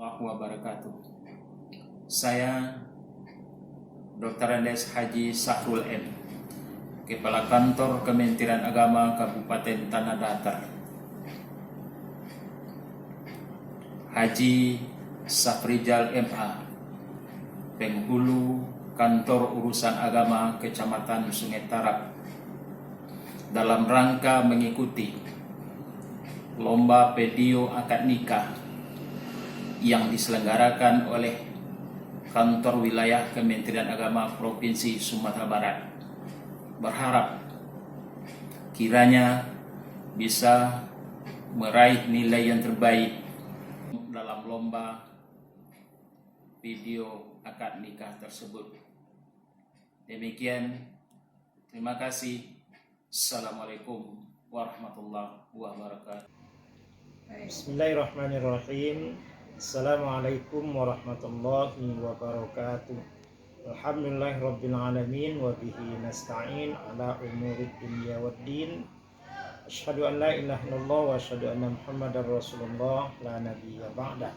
warahmatullahi wabarakatuh. Saya Dr. Andes Haji Sahrul M, Kepala Kantor Kementerian Agama Kabupaten Tanah Datar. Haji Safrijal MA, Penghulu Kantor Urusan Agama Kecamatan Sungai Tarap, dalam rangka mengikuti lomba video akad nikah yang diselenggarakan oleh Kantor Wilayah Kementerian Agama Provinsi Sumatera Barat. Berharap kiranya bisa meraih nilai yang terbaik dalam lomba video akad nikah tersebut. Demikian, terima kasih. Assalamualaikum warahmatullahi wabarakatuh. Bismillahirrahmanirrahim. Assalamualaikum warahmatullahi wabarakatuh. Alhamdulillahirabbil alamin wa bihi nasta'in ala umurid dunya waddin. Asyhadu an la ilaha illallah wa asyhadu anna Muhammadar Rasulullah la nabiyya ba'da.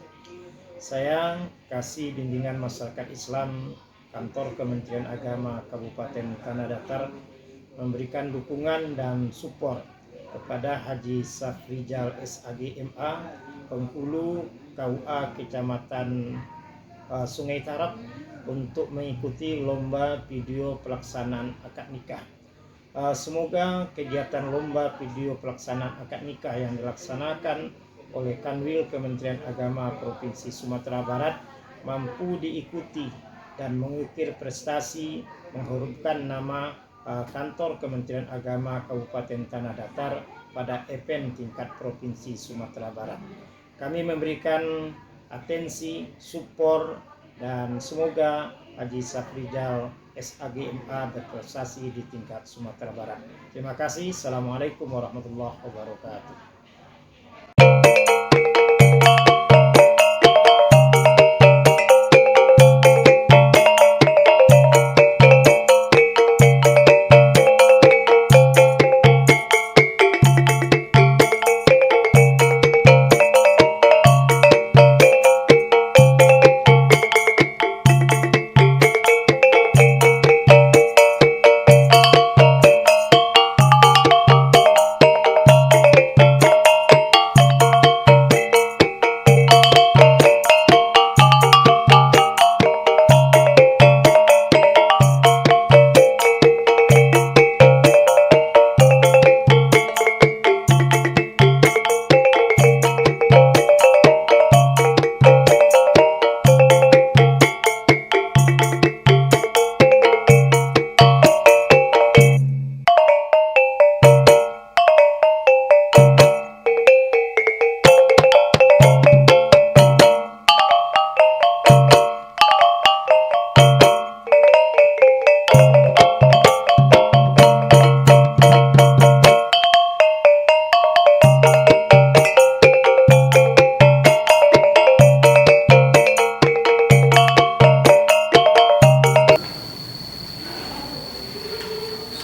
Saya kasih bimbingan masyarakat Islam Kantor Kementerian Agama Kabupaten Tanah Datar memberikan dukungan dan support kepada Haji Safrijal SAG MA, Penghulu KUA Kecamatan Sungai Tarap, untuk mengikuti lomba video pelaksanaan akad nikah. Semoga kegiatan lomba video pelaksanaan akad nikah yang dilaksanakan oleh Kanwil Kementerian Agama Provinsi Sumatera Barat mampu diikuti dan mengukir prestasi menghormatkan nama Kantor Kementerian Agama Kabupaten Tanah Datar pada event tingkat Provinsi Sumatera Barat. Kami memberikan atensi, support, dan semoga Haji Safrijal SAG MA berprestasi di tingkat Sumatera Barat. Terima kasih. Assalamualaikum warahmatullahi wabarakatuh.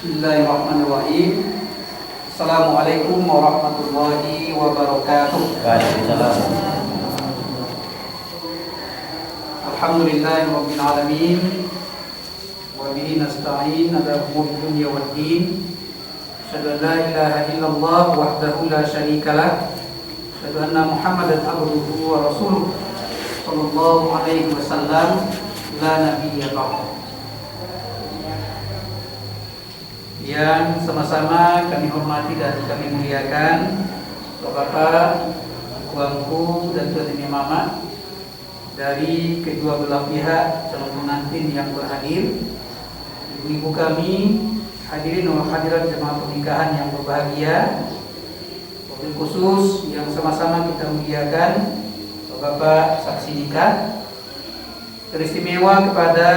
Bismillahirrahmanirrahim. Assalamualaikum warahmatullahi wabarakatuh. Waalaikumsalam. Alhamdulillahirabbil alamin wa bihi nasta'in ala umuri dunya waddin. Asyhadu an la ilaha illallah wahdahu la syarika lah. Asyhadu anna Muhammadan abduhu wa rasuluh sallallahu alaihi wasallam la nabiyya ba'da. Yang sama-sama kami hormati dan kami muliakan Bapak-bapak, Tuanku dan Tuan Ibu Mama dari kedua belah pihak calon pengantin yang berhadir, ibu-ibu kami, hadirin dan hadirat jemaah pernikahan yang berbahagia, wabil khusus yang sama-sama kita muliakan Bapak saksi nikah, teristimewa kepada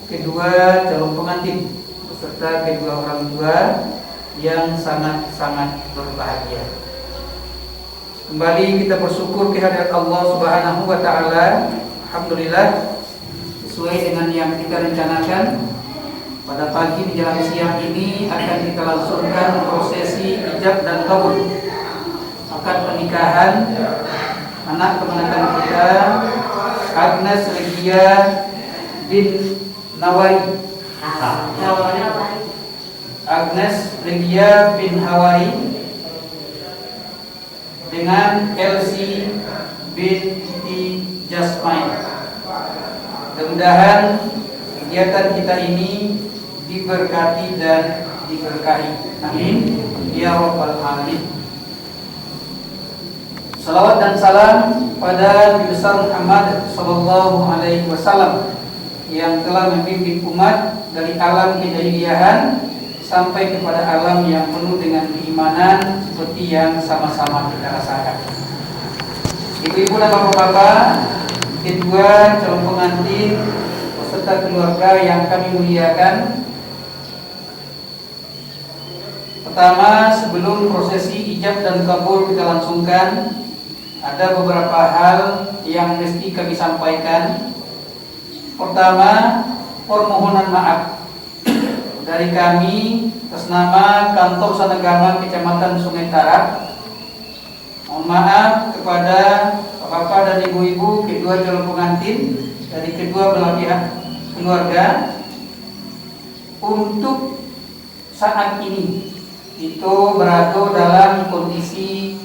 kedua calon pengantin serta kedua orang tua yang sangat-sangat berbahagia. Kembali kita bersyukur kehadirat Allah Subhanahu wa taala. Alhamdulillah, sesuai dengan yang kita rencanakan, pada pagi menjelang siang ini akan kita langsungkan prosesi ijab dan kabul akad pernikahan anak keponakan kita Agnes Regia bin Nawari. Agnes Regia bin Hawari dengan Elsie binti Jasmine. Mudah-mudahan kegiatan kita ini diberkati dan diberkahi. Amin ya rabbal alamin. Salawat dan salam pada Nabi besar Muhammad sallallahu alaihi wasallam yang telah membimbing umat dari alam kejahiliahan sampai kepada alam yang penuh dengan keimanan seperti yang sama-sama kita rasakan. Ibu-ibu dan bapak-bapak, kedua calon pengantin beserta keluarga yang kami muliakan. Pertama, sebelum prosesi ijab dan kabul kita langsungkan, ada beberapa hal yang mesti kami sampaikan. Pertama, permohonan maaf dari kami atas nama Kantor Sanagama Kecamatan Sungai Tarak. Mohon maaf kepada bapak dan ibu-ibu kedua calon pengantin dari kedua belah pihak keluarga untuk saat ini itu berada dalam kondisi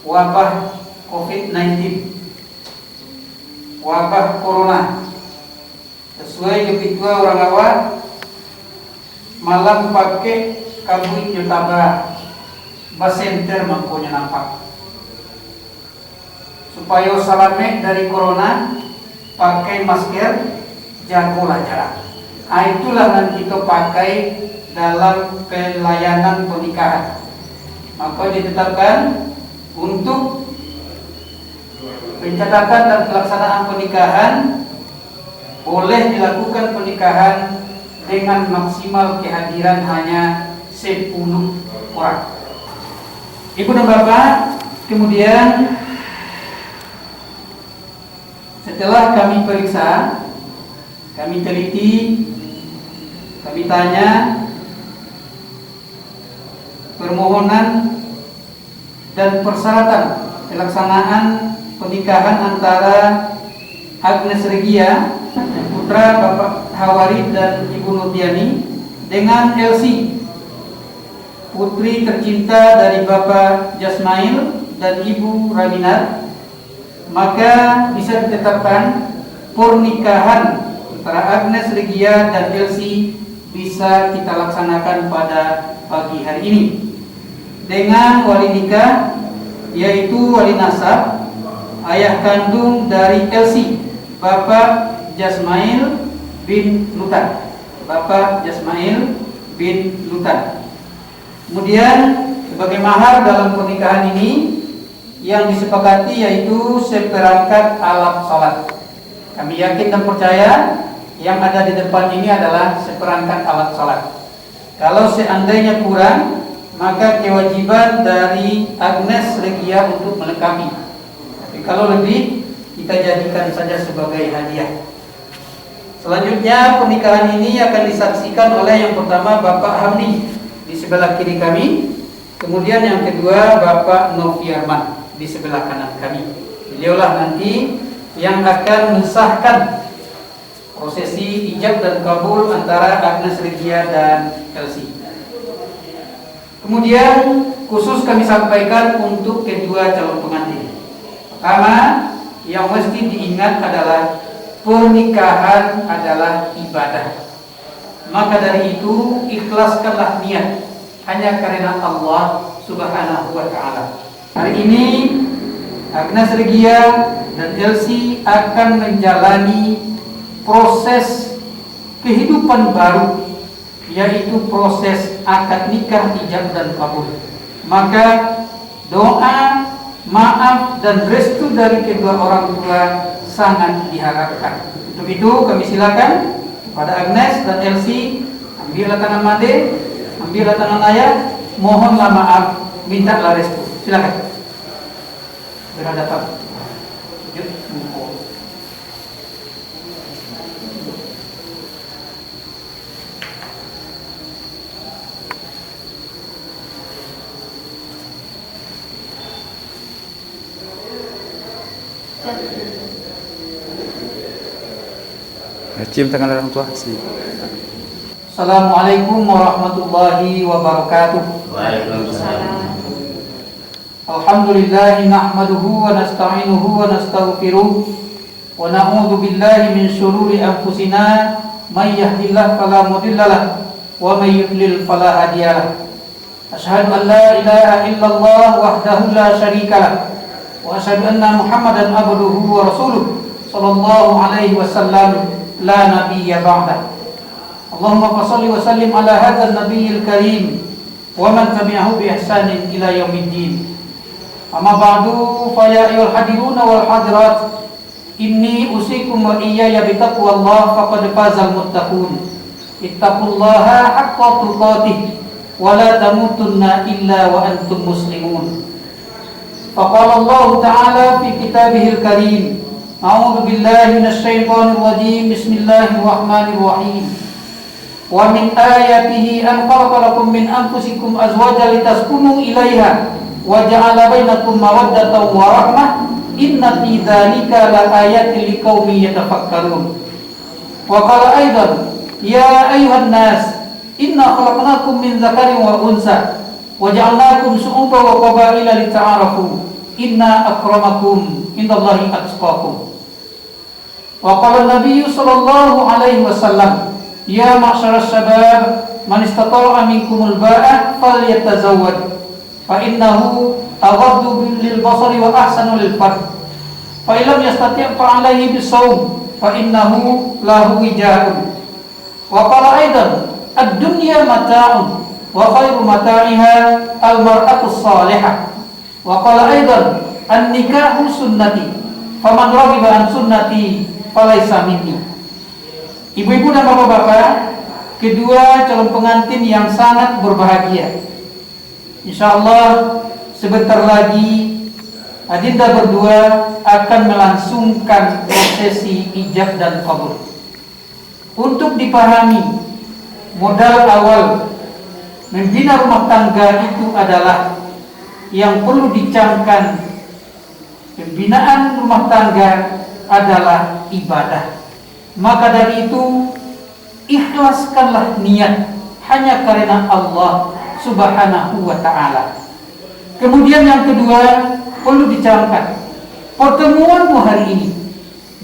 wabah COVID-19, wabah corona. Sesuai ketua orang awak malam pakai kabui nyutaba basenter mampunya nampak supaya selamat dari corona, pakai masker, jagalah jarak. Itulah yang kita pakai dalam pelayanan pernikahan. Maka ditetapkan untuk pencatatan dan pelaksanaan pernikahan boleh dilakukan pernikahan dengan maksimal kehadiran hanya 10 orang. Ibu dan bapak, kemudian setelah kami periksa, kami teliti, kami tanya permohonan dan persyaratan pelaksanaan pernikahan antara Agnes Regia, putra Bapak Hawari dan Ibu Nurdiani, dengan Elsie, putri tercinta dari Bapak Jasmail dan Ibu Raminat, maka bisa ditetapkan pernikahan antara Agnes Regia dan Elsie bisa kita laksanakan pada pagi hari ini dengan wali nikah, yaitu wali nasab ayah kandung dari Elsie, Bapak Jasmail bin Lutan. Bapak Jasmail bin Lutan. Kemudian sebagai mahar dalam pernikahan ini yang disepakati yaitu seperangkat alat salat. Kami yakin dan percaya yang ada di depan ini adalah seperangkat alat salat. Kalau seandainya kurang, maka kewajiban dari Agnes Regia untuk melengkapi. Tapi kalau lebih, kita jadikan saja sebagai hadiah. Selanjutnya pernikahan ini akan disaksikan oleh yang pertama Bapak Hamdi di sebelah kiri kami, kemudian yang kedua Bapak Noviarman di sebelah kanan kami. Beliaulah nanti yang akan mensahkan prosesi ijab dan kabul antara Agnes Regia dan Elsie. Kemudian khusus kami sampaikan untuk kedua calon pengantin. Pertama, yang mesti diingat adalah pernikahan adalah ibadah. Maka dari itu ikhlaskanlah niat hanya karena Allah Subhanahu wa taala. Hari ini Agnes Regia dan Elsie akan menjalani proses kehidupan baru, yaitu proses akad nikah, ijab dan kabul. Maka doa, maaf dan restu dari kedua orang tua sangat diharapkan. Untuk itu kami silakan kepada Agnes dan Elsie, ambillah tangan Made, ambillah tangan ayah, mohonlah maaf, mintalah restu. Silakan. Berhadapan. Sujud, rukuk. Cium tangan orang tua sih. Assalamualaikum warahmatullahi wabarakatuh. Waalaikumsalam. Alhamdulillah nahmaduhu wa nasta'inuhu wa nastaghfiruh wa na'udzu billahi min syururi anfusina may yahdihillahu fala mudhillalah wa may yudlil fala hadiyalah. Asyhadu an la ilaha illallah wahdahu la syarikalah wa asyhadu anna Muhammadan abduhu wa rasuluh sallallahu alaihi wasallam la nabiyya ba'da. Allahumma shalli wa sallim ala hadzal nabiyil karim wa man tabi'ahu bi ihsanin ila yaumiddin. Amma ba'du fa ya ayyuhal hadiruna wal hadirat inni usikum wa iyaya bi taqwallah faqad fazal muttaqun. Ittaqullaha haqqa tuqatih wa la tamutunna illa wa antum muslimun. Faqala Allah ta'ala fi kitabihil karim. A'udzu billahi minasy syaithanir rajim. Bismillahirrahmanirrahim. Wa min ayatihi an khalaqa lakum min anfusikum azwajan litaskunu ilaiha wa ja'ala bainakum mawaddatan wa rahmah inna fi dzalika laayatin liqaumin yatafakkarun. Wa qala aidan ya ayyuhan nas inna khalaqnakum min dzakarin wa unsa wa ja'alnakum syu'uban wa qabaila lita'arafu inna akramakum indallahi atqakum. Wa qala an-nabiy sallallahu alaihi wasallam ya ma'syaras syabab man istata'a minkumul ba'a falyatazawwaj fa innahu aghaddu lil basari wa ahsanu lil farj fa illam yastati' fa alayhi bisawm fa innahu lahu wijaa'un. Wa qala aidan ad-dunya mata'un wa khairu mata'iha al-mar'atu as-salihah. Wa qala aidan an-nikahu sunnati faman raghiba an sunnati falaysa minni. Ibu-ibu dan bapak-bapak, kedua calon pengantin yang sangat berbahagia. Insyaallah sebentar lagi adinda berdua akan melangsungkan prosesi ijab dan qabul. Untuk dipahami, modal awal membina rumah tangga itu adalah yang perlu dicamkan. Pembinaan rumah tangga adalah ibadah. Maka dari itu ikhlaskanlah niat hanya karena Allah Subhanahu wa ta'ala. Kemudian yang kedua perlu dicamkan, pertemuanmu hari ini,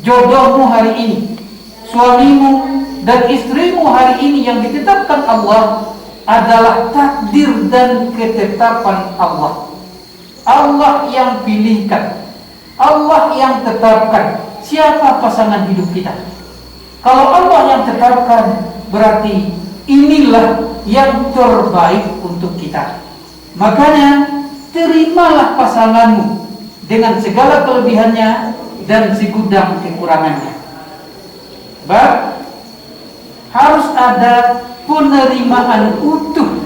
jodohmu hari ini, suamimu dan istrimu hari ini yang ditetapkan Allah adalah takdir dan ketetapan Allah. Allah yang pilihkan, Allah yang tetapkan siapa pasangan hidup kita. Kalau Allah yang tetapkan, berarti inilah yang terbaik untuk kita. Makanya terimalah pasanganmu dengan segala kelebihannya dan segudang kekurangannya. Harus ada penerimaan utuh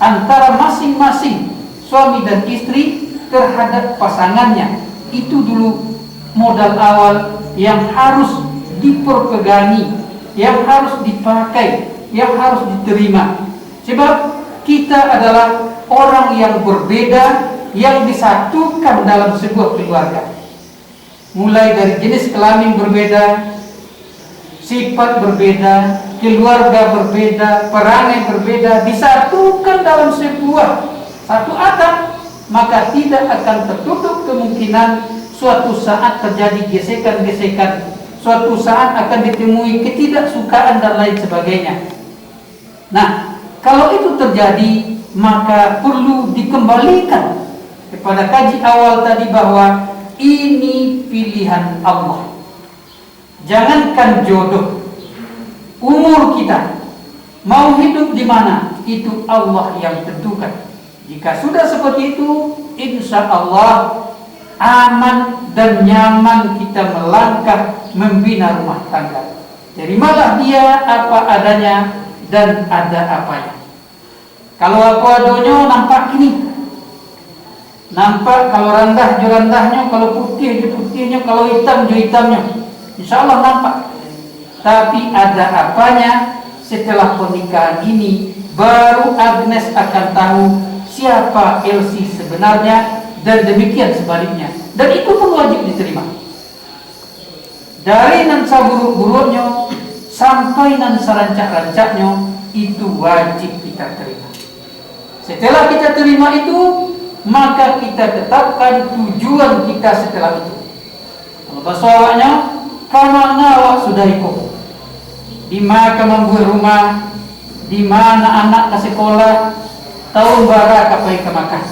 antara masing-masing suami dan istri terhadap pasangannya. Itu dulu modal awal yang harus diperpegangi, yang harus dipakai, yang harus diterima. Sebab kita adalah orang yang berbeda, yang disatukan dalam sebuah keluarga. Mulai dari jenis kelamin berbeda, sifat berbeda, keluarga berbeda, perangai berbeda, disatukan dalam sebuah satu atap, maka tidak akan tertutup kemungkinan suatu saat terjadi gesekan-gesekan, suatu saat akan ditemui ketidaksukaan dan lain sebagainya. Nah, kalau itu terjadi, maka perlu dikembalikan kepada kaji awal tadi bahwa ini pilihan Allah. Jangankan jodoh, umur kita mau hidup di mana, itu Allah yang tentukan. Jika sudah seperti itu, insya Allah aman dan nyaman kita melangkah membina rumah tangga. Terimalah dia apa adanya dan ada apanya. Kalau aku adonyo nampak ini, nampak, kalau rendah jo rendahnya, kalau putih jo putihnya, kalau hitam jo hitamnya, insya Allah nampak. Tapi ada apanya. Setelah pernikahan ini baru Agnes akan tahu siapa Elsie sebenarnya, dan demikian sebaliknya. Dan itu pun wajib diterima. dari nan saburuk-buruknya sampai nan sarancak-rancaknya, itu wajib kita terima. Setelah kita terima itu, maka kita tetapkan tujuan kita setelah itu. Kalau bahasa awaknya, kamana awak sudah ikut, di mana membuat rumah, di mana anak ke sekolah, tahun bara kapai ke makan.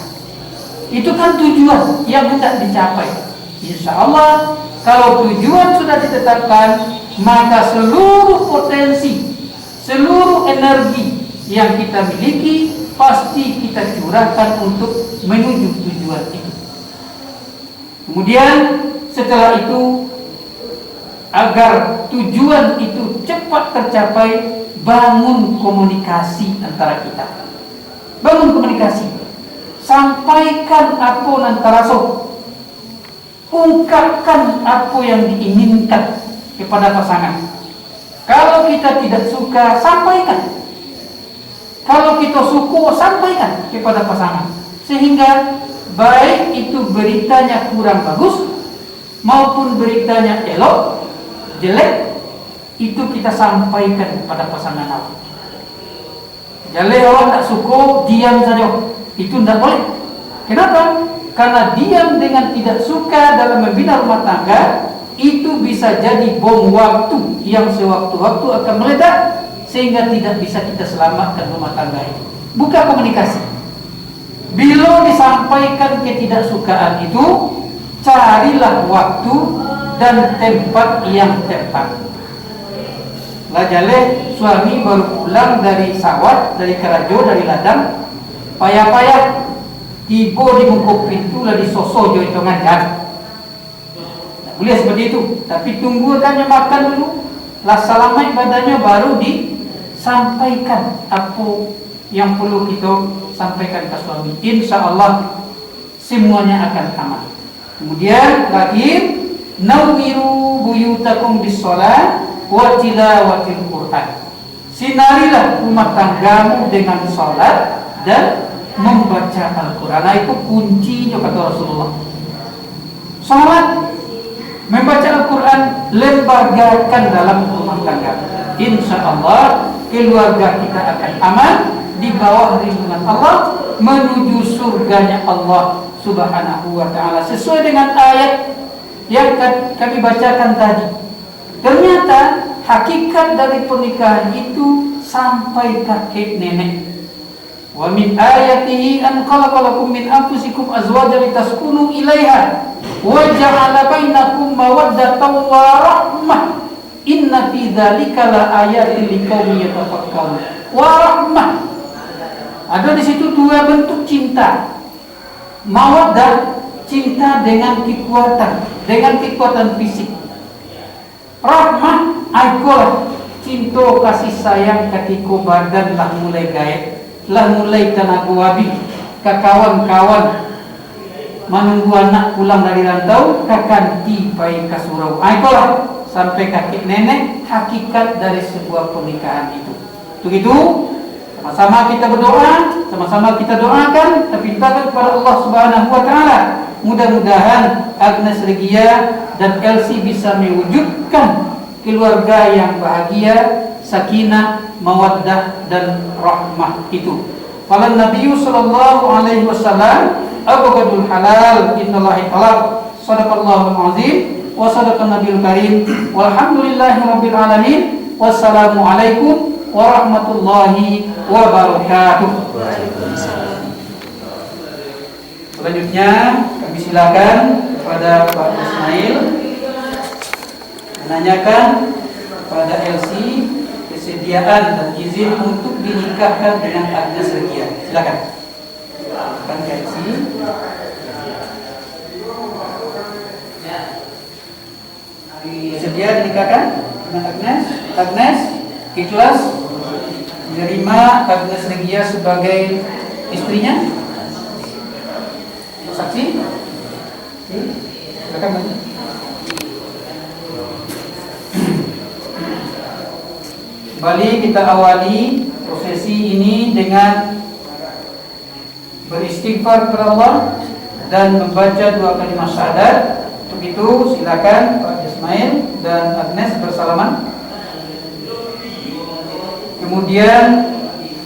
Itu kan tujuan yang hendak dicapai. Insya Allah, kalau tujuan sudah ditetapkan, maka seluruh potensi, seluruh energi yang kita miliki pasti kita curahkan untuk menuju tujuan itu. Kemudian setelah itu, agar tujuan itu cepat tercapai, bangun komunikasi antara kita. Bangun komunikasi. Sampaikan apa yang terasa. Ungkapkan apa yang diinginkan kepada pasangan. Kalau kita tidak suka, sampaikan. Kalau kita suka, sampaikan kepada pasangan. Sehingga baik itu beritanya kurang bagus maupun beritanya elok, jelek, itu kita sampaikan kepada pasangan awak. Jadi orang tak suka, diam saja. Itu tidak boleh. Kenapa? Karena diam dengan tidak suka dalam membina rumah tangga, itu bisa jadi bom waktu yang sewaktu-waktu akan meledak, sehingga tidak bisa kita selamatkan rumah tangga itu. Buka komunikasi. Bila disampaikan ketidaksukaan itu, carilah waktu dan tempat yang tepat. Lajale suami baru pulang dari sawah, dari kerajo, dari ladang, payah-payah tiba di muka pintu lah disosojo itu ngajar. Tak boleh seperti itu. Tapi tunggu kan makan dulu, lah salamai badannya, baru disampaikan apa yang perlu kita sampaikan ke suami. Insya Allah semuanya akan aman. Kemudian lagi, nawiru buyutakum bis-shalah wa tilawatil Quran. Sinarilah rumah tanggamu dengan salat dan membaca Al-Quran. Nah, itu kuncinya kata Rasulullah. Salat, membaca Al-Quran, lembagakan dalam rumah tangga. Insya Allah keluarga kita akan aman di bawah lindungan Allah menuju surganya Allah Subhanahu wa ta'ala, sesuai dengan ayat yang kami bacakan tadi. Ternyata hakikat dari pernikahan itu sampai kakek nenek. Wa min ayatihi an khalaqalakum min anfusikum azwajan litaskunu ilaiha wa ja'ala bainakum mawaddatan wa rahmah. Inna fi dzalika la ayatin liqaumin yatafakkarun. Wa rahmah. Ada di situ dua bentuk cinta. Mawaddah, cinta dengan kekuatan fisik. Rahmah, aikolah cinta kasih sayang ketika badan lah mulai gaet, lah mulai tenaga habis, ke kawan-kawan menunggu anak pulang dari rantau, kakan tibai ke surau. Aikolah sampai kakek nenek hakikat dari sebuah pernikahan itu. Untuk itu sama-sama kita berdoa, sama-sama kita doakan, tapi minta kepada Allah Subhanahu wa ta'ala, mudah-mudahan Agnes Regia dan Elsie bisa mewujudkan keluarga yang bahagia, sakinah, mawaddah dan rahmah itu. Qala Nabi sallallahu alaihi wasallam, abghadul halal innallahi talaq. Shadaqallahul azim wa sadaqan nabiyul karim. Walhamdulillahirabbil alamin. Wassalamu alaikum warahmatullahi wabarakatuh. Selanjutnya kami silakan kepada Pak Ismail menanyakan kepada Elsie kesediaan dan izin untuk dinikahkan dengan Agnes Regia. Silakan. Silakan Elsie. Bersedia dinikahkan dengan Agnes? Agnes ikhlas menerima Agnes Regia sebagai istrinya? Saksi? Silakan Mas. Kembali kita awali prosesi ini dengan beristighfar kepada Allah dan membaca dua kalimat syahadat. Untuk itu silakan Pak Jasmail dan Agnes bersalaman. Kemudian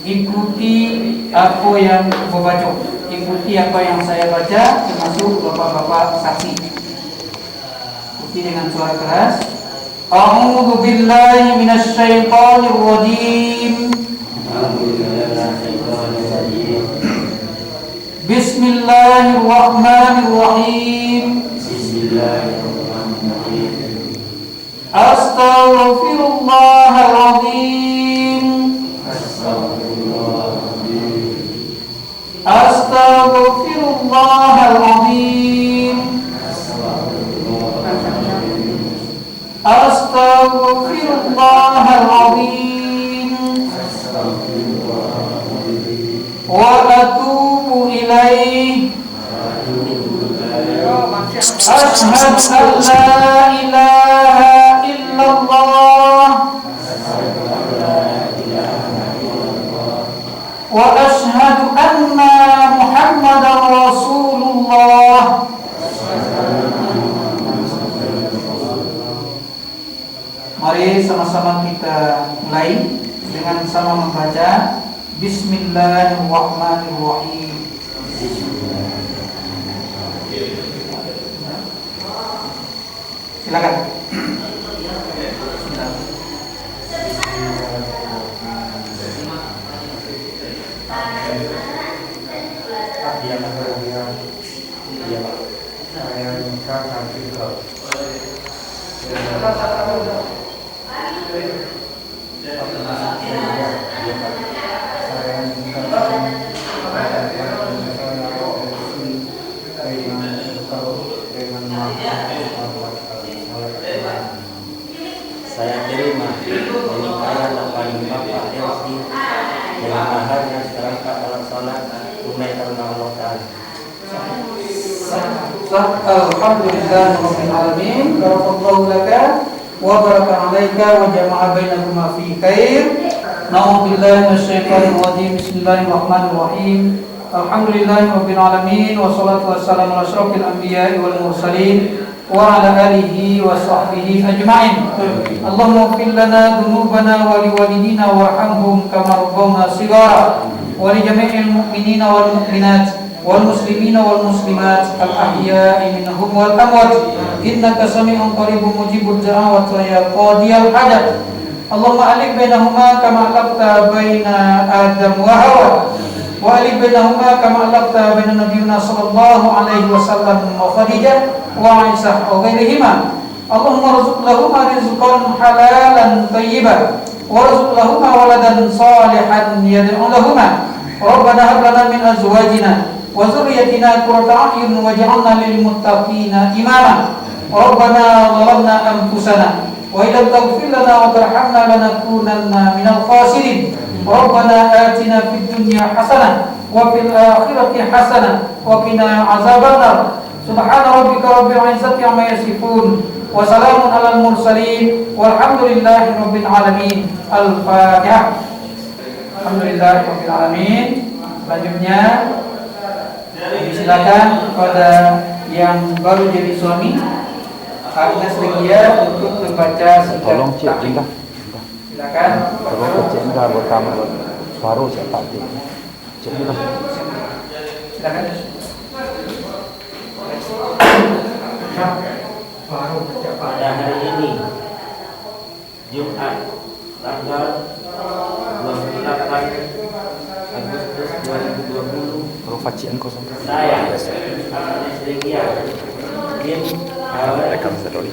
ikuti apa yang baca, ikuti apa yang saya baca, termasuk bapak-bapak saksi. Ikuti dengan suara keras. A'udzu billahi minasy syaithanir rajim. Bismillahirrahmanirrahim. Astaghfirullahaladzim. Astaghfirullahaladzim. Astaghfirullahaladzim. Wa atubu ilaih. Asyhadu an la ilaha illallah wa asyhadu anna Muhammadar Rasulullah. Mari sama-sama kita mulai dengan sama membaca Bismillahirrahmanirrahim. Silakan. Saya terima pernikahan paling bapak Elsi dengan mahar yang seterangkat dalam salat tunai karena Allah Ta'ala. Alhamdulillah rabbil alamin. Barakallahu laka wa baraka alaika wa jama'a bainakuma fi khair. Na'udzubillahi minasyaitonir rajim. Bismillahirrahmanirrahim. Alhamdulillahi rabbil alamin wassalatu wassalamu ala asyrofil anbiya'i wal mursalin wa ala alihi wa sahbihi ajma'in. Allahumma ighfir lana dhunubana wa liwalidina warhamhum kama rabbawna shighara wa li jami'il mu'minina wal mu'minat wal muslimina wal muslimat al ahya'i minhum wal amwat innaka sami'un qaribun mujibud da'awat wa ya qadiyal hajat. Allahumma alif bainahuma kama alafta baina Adam wa Hawa wa alif bainahuma kama alafta baina nabiyyina sallallahu alaihi wasallam wa Khadijah wa Aisyah wa ghairihima. Allahumma rzuq lahuma rizqan halalan thayyiban warzuq lahuma waladan salihan yad'u lahuma. Rabbana hab lana min azwajina wa dhurriyyatina qurrata a'yun waj'alna lil muttaqina imama. Rabbana zalamna anfusana wa illam taghfir lana wa tarhamna lanakunanna minal khasirin. Rabbana atina fid dunya hasanah wa fil akhirati hasanah wa qina azabannar. Subhana rabbika rabbil izzati amma yasifun wa salamun alal mursalin walhamdulillahi rabbil alamin. Al-Fatihah. Alhamdulillahi rabbil alamin. Selanjutnya silakan kepada yang baru jadi suami Agnes Regia untuk membaca singkat. Tolong cik, Indah. Silakan. Tolong cik Indah buat kamar baru saya tak cik. Cik Indah. Silakan. Pada hari ini Jumat tanggal 28 Agustus 2020 Kalau faci engkau sampai. saya Agnes Regia bin Rekam sedoli.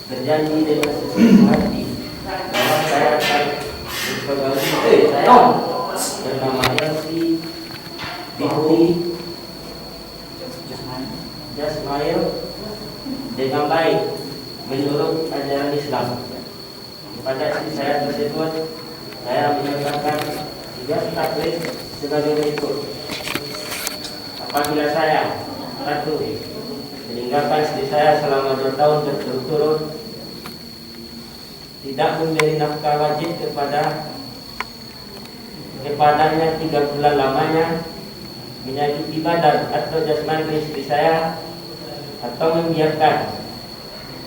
berjanji dengan sesuatu hati bahwa saya akan berpegawai saya bernama Elsi binti Jasmail dengan baik menurut ajaran Islam. Kepada istri saya tersebut saya menyatakan 3 taklif sebagai berikut. Apabila saya 1. meninggalkan istri saya selama 2 tahun berturut-turut, tidak memberi nafkah wajib kepadanya 3 bulan lamanya, menyakiti badan atau jasmani istri saya, atau membiarkan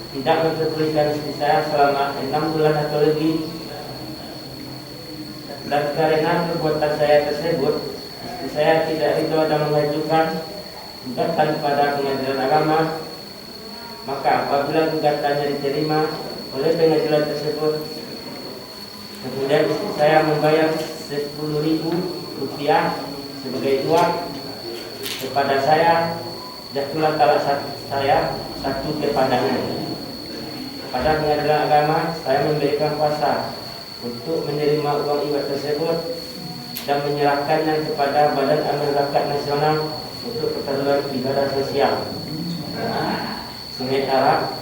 tidak memperdulikan istri saya selama 6 bulan atau lebih, dan karena perbuatan saya tersebut istri saya tidak ridho dan mengajukan gugatan kepada pengadilan agama, maka apabila gugatannya diterima oleh pengadilan tersebut, kemudian istri saya membayar 10.000 rupiah sebagai uang kepada saya, jatuhlah talak saya satu kepadanya. Pada pengadilan agama, saya memberikan kuasa untuk menerima uang iuran tersebut dan menyerahkannya kepada Badan Amal Zakat Nasional untuk keperluan ibadah sosial. Sungai Arab,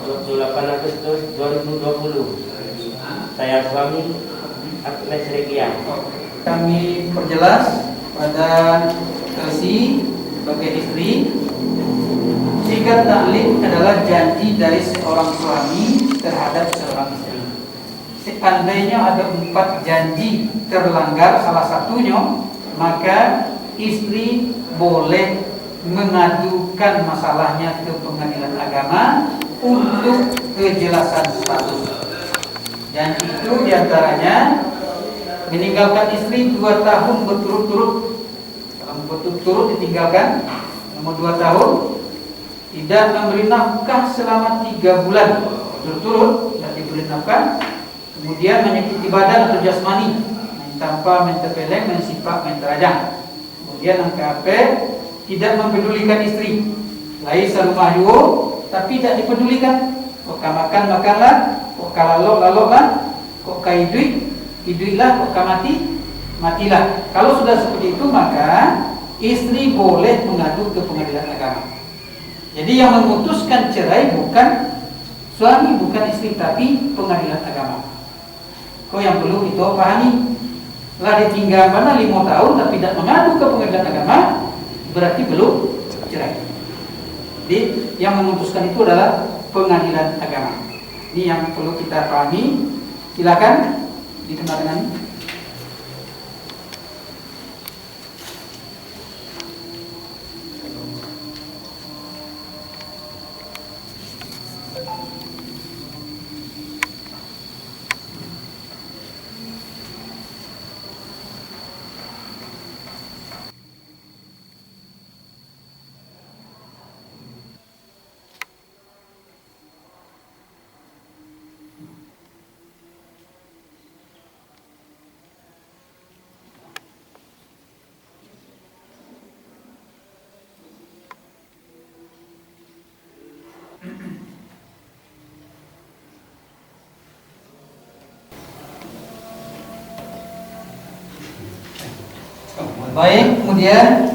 28 Agustus 2020. Saya suami Agnes Regia. Kami perjelas pada Elsie sebagai istri, sigat taklik adalah janji dari seorang suami terhadap seorang istri. Seandainya ada 4 janji terlanggar salah satunya, maka istri boleh mengadukan masalahnya ke pengadilan agama untuk kejelasan status. Janji itu diantaranya meninggalkan istri 2 tahun berturut-turut. Kalau berturut-turut ditinggalkan, nomor 2 tahun, tidak memberi nafkah selama 3 bulan berturut-turut, tidak diberi nafkah. Kemudian menyakiti badan atau jasmani, tanpa mentepeleng, mensifat, menterajang. Kemudian yang ke-8, tidak mempedulikan istri. Laisa rumahyu, tapi tidak dipedulikan. Kok makan, makanlah. Kok kalalok, laloklah. Kok kaidui, iduilah. Kok mati, matilah. Kalau sudah seperti itu, maka istri boleh mengadu ke pengadilan agama. Jadi yang memutuskan cerai bukan suami, bukan istri, tapi pengadilan agama. Kok yang perlu kita pahami, lah ditinggal mana 5 tahun tapi tidak mengadu ke pengadilan agama, berarti belum cerai. Jadi yang memutuskan itu adalah pengadilan agama. Ini yang perlu kita pahami. Silakan dikenalkan. Baik, kemudian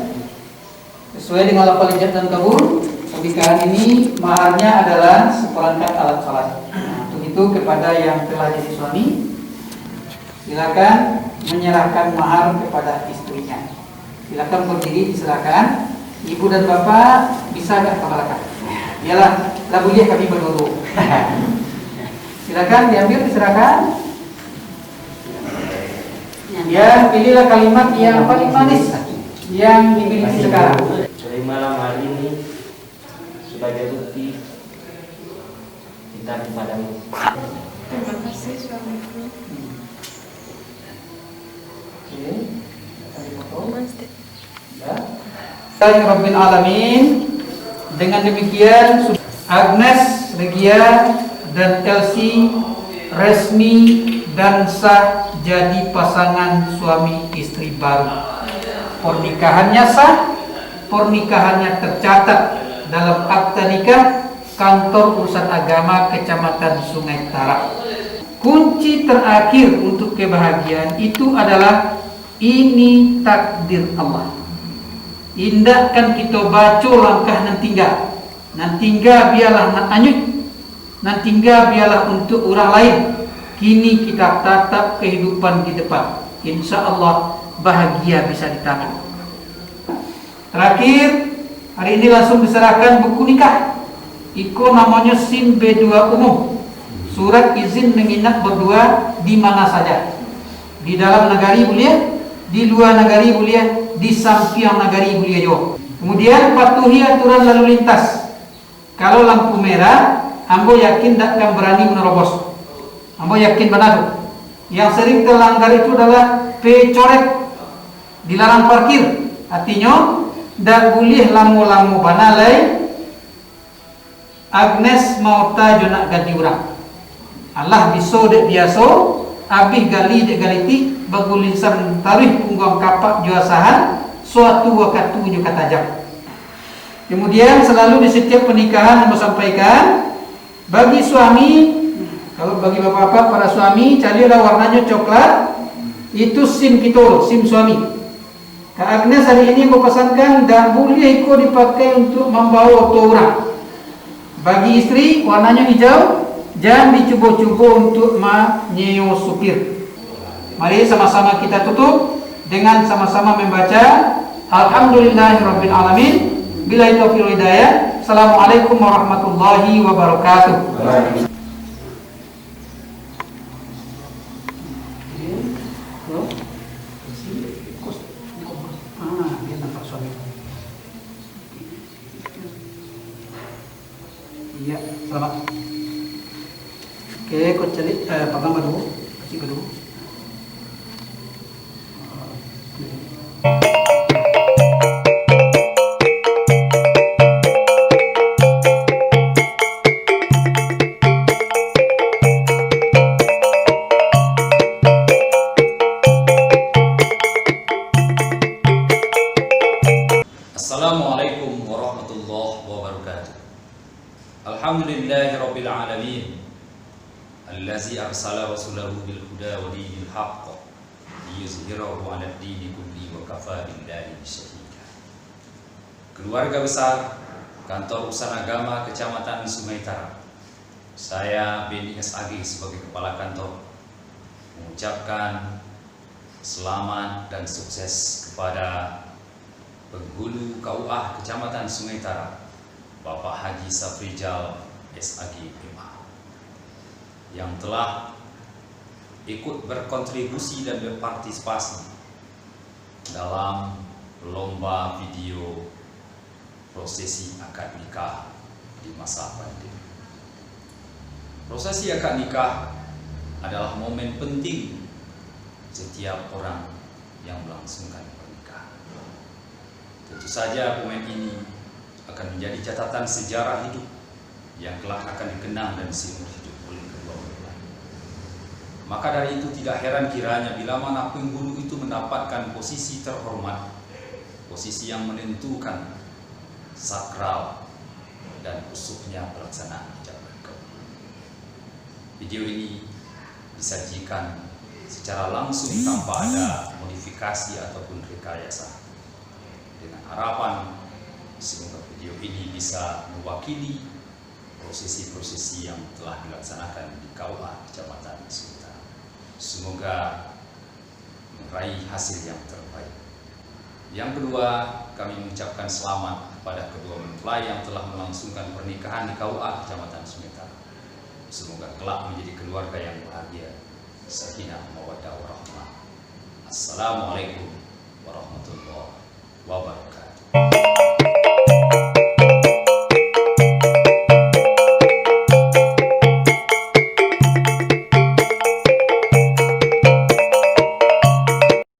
sesuai dengan lafal ijab dan kabul, pernikahan ini maharnya adalah seperangkat alat salat. Untuk itu kepada yang telah jadi suami, silakan menyerahkan mahar kepada istrinya. Silakan berdiri, silakan. Ibu dan bapak bisa nggak kepalakan? Iyalah, labunya kami berdua. Silakan diambil, diserahkan. Ya, pilihlah kalimat yang paling manis yang dimiliki sekarang. Terimalah mahar ini sebagai bukti kita kepadamu. Terima kasih suamiku. Oke. Mas, Ya. Rabbil alamin. Dengan demikian Agnes Regia dan Elsie resmi dan sah jadi pasangan suami istri baru. Pernikahannya sah, pernikahannya tercatat dalam akta nikah Kantor Urusan Agama Kecamatan Sungai Tarak. Kunci terakhir untuk kebahagiaan itu adalah ini takdir Allah. Indahkan kita baca langkah nan tinggal. Nan tinggal biarlah nak anyut. Nan tinggal biarlah untuk orang lain. Kini kita tatap kehidupan di depan. Insya Allah bahagia bisa ditanam. Terakhir, hari ini langsung diserahkan buku nikah. Iko namanya SIM B2 umum. Surat izin menginap berdua di mana saja. Di dalam negari boleh, di luar negari boleh, di samping negari boleh juga. Kemudian patuhi aturan lalu lintas. Kalau lampu merah, ambo yakin tak akan berani menerobos. Ambo yakin benar. Yang sering terlanggar itu adalah pecoret, dilarang parkir. Artinya dak boleh lamu-lamu banalai Agnes mau tajo nak ganti orang. Allah biso dek biaso, abih gali dek galiti, bagulinsan tarih punggang kapak juasahan, suatu waktu juga katajam. Kemudian selalu di setiap pernikahan yang sampaikan, bagi suami, kalau bagi bapak-bapak para suami, carilah warnanya coklat, itu SIM kita, SIM suami. Kak Agnes hari ini mau pesankan, tak boleh ikut dipakai untuk membawa orang. Bagi istri warnanya hijau, jangan dicoba-coba untuk menyewa supir. Mari sama-sama kita tutup dengan sama-sama membaca Alhamdulillahirabbil alamin. Billahi taufiq wal hidayah. Assalamualaikum warahmatullahi wabarakatuh. Iya, selamat. Oke, kau cari pegang dulu, kasih dulu. Assalamualaikum warahmatullahi wabarakatuh. Alhamdulillahirabbil alamin. Allazi arsala rasulahu bil huda wa dinil haqq liyuzhirahu 'ala ad-dini kulli wa kafa billahi syahida. Keluarga besar Kantor Urusan Agama Kecamatan Sungai Tara, saya Beni SAG sebagai kepala kantor mengucapkan selamat dan sukses kepada penghulu KUA Kecamatan Sungai Tara, Bapak Haji Safrijal SAG MA, yang telah ikut berkontribusi dan berpartisipasi dalam lomba video prosesi akad nikah di masa pandemi. Prosesi akad nikah adalah momen penting setiap orang yang melangsungkan pernikahan. Tentu saja momen ini akan menjadi catatan sejarah hidup yang kelak akan dikenang dan seumur hidup oleh kedua mempelai. Maka dari itu tidak heran kiranya bila mana penghulu itu mendapatkan posisi terhormat, posisi yang menentukan sakral dan usuknya pelaksanaan ijab kabul. Video ini disajikan secara langsung tanpa ada modifikasi ataupun rekayasa, dengan harapan semoga video ini bisa mewakili prosesi-prosesi yang telah dilaksanakan di KUA Kecamatan Sungai Tara. Semoga meraih hasil yang terbaik. Yang kedua, kami mengucapkan selamat kepada kedua mempelai yang telah melangsungkan pernikahan di KUA Kecamatan Sungai Tara. Semoga kelak menjadi keluarga yang bahagia, sakinah mawaddah warahmah. Assalamualaikum warahmatullahi wabarakatuh.